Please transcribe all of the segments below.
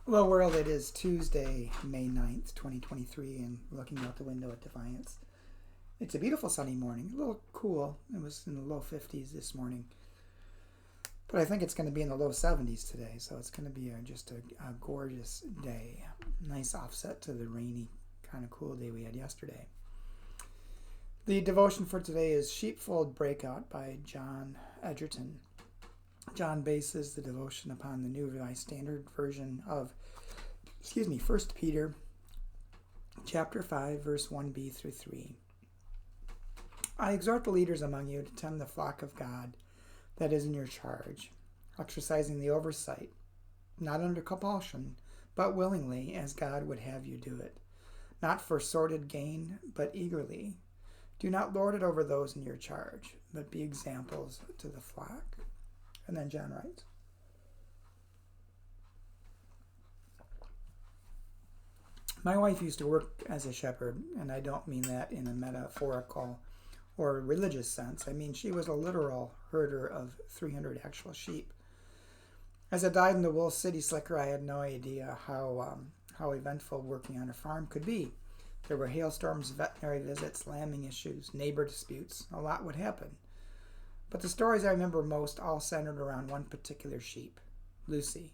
Hello world, it is Tuesday, May 9th, 2023, and looking out the window at Defiance. It's a beautiful sunny morning, a little cool. It was in the low 50s this morning, but I think it's going to be in the low 70s today, so it's going to be just a gorgeous day. Nice offset to the rainy, kind of cool day we had yesterday. The devotion for today is Sheepfold Breakout by John Edgerton. John bases the devotion upon the New Revised Standard Version of 1 Peter chapter 5, verse 1b through 3. I exhort the leaders among you to tend the flock of God that is in your charge, exercising the oversight, not under compulsion, but willingly, as God would have you do it, not for sordid gain, but eagerly. Do not lord it over those in your charge, but be examples to the flock. And then John writes, my wife used to work as a shepherd, and I don't mean that in a metaphorical or religious sense. I mean she was a literal herder of 300 actual sheep. As a dyed-in-the-wool city slicker, I had no idea how eventful working on a farm could be. There were hailstorms, veterinary visits, lambing issues, neighbor disputes. A lot would happen. But the stories I remember most all centered around one particular sheep, Lucy.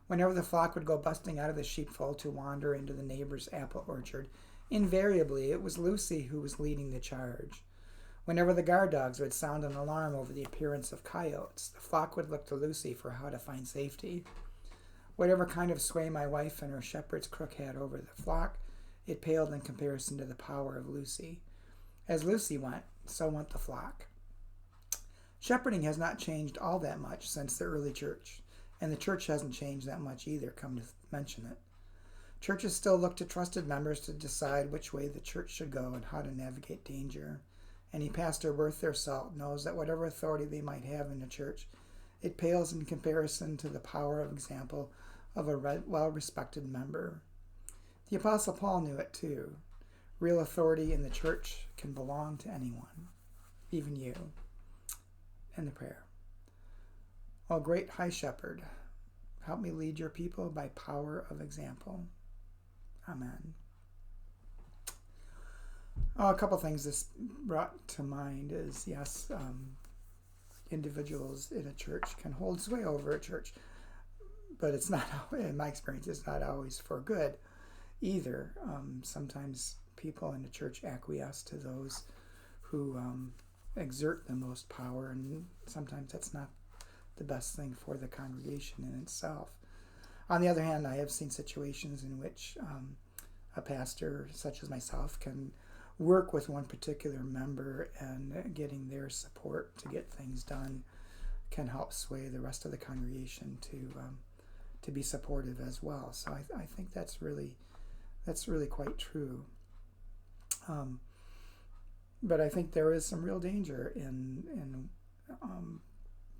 Whenever the flock would go busting out of the sheepfold to wander into the neighbor's apple orchard, invariably it was Lucy who was leading the charge. Whenever the guard dogs would sound an alarm over the appearance of coyotes, the flock would look to Lucy for how to find safety. Whatever kind of sway my wife and her shepherd's crook had over the flock, it paled in comparison to the power of Lucy. As Lucy went, so went the flock. Shepherding has not changed all that much since the early church, and the church hasn't changed that much either, come to mention it. Churches still look to trusted members to decide which way the church should go and how to navigate danger. Any pastor worth their salt knows that whatever authority they might have in the church, it pales in comparison to the power of example of a well-respected member. The Apostle Paul knew it too. Real authority in the church can belong to anyone, even you. And the prayer. O great high shepherd, help me lead your people by power of example. Amen. A couple things this brought to mind is, yes, individuals in a church can hold sway over a church, but it's not, in my experience, it's not always for good either. Sometimes people in the church acquiesce to those who exert the most power, and sometimes that's not the best thing for the congregation in itself. On the other hand, I have seen situations in which a pastor such as myself can work with one particular member, and getting their support to get things done can help sway the rest of the congregation to be supportive as well. So I think that's really quite true. But I think there is some real danger in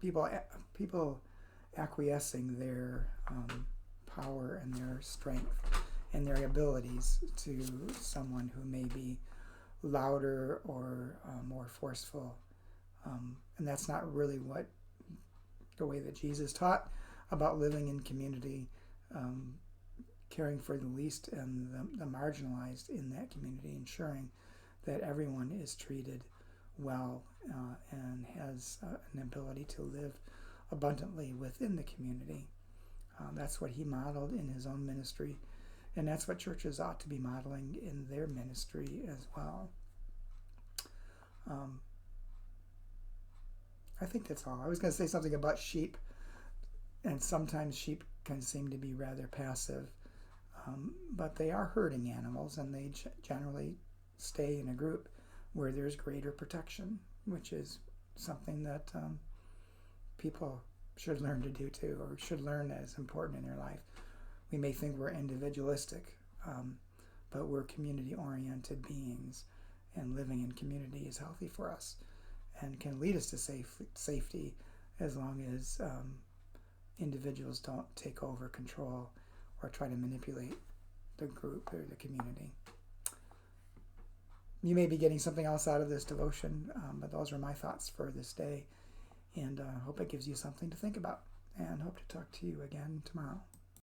people acquiescing their power and their strength and their abilities to someone who may be louder or more forceful. And that's not really the way that Jesus taught about living in community, caring for the least and the marginalized in that community, ensuring that everyone is treated well and has an ability to live abundantly within the community. That's what he modeled in his own ministry, and that's what churches ought to be modeling in their ministry as well. I think that's all. I was going to say something about sheep, and sometimes sheep can seem to be rather passive, but they are herding animals, and they generally stay in a group where there's greater protection, which is something that people should learn to do too, or should learn that is important in their life. We may think we're individualistic, but we're community-oriented beings, and living in community is healthy for us and can lead us to safety as long as individuals don't take over control or try to manipulate the group or the community. You may be getting something else out of this devotion, but those are my thoughts for this day, and hope it gives you something to think about, and hope to talk to you again tomorrow.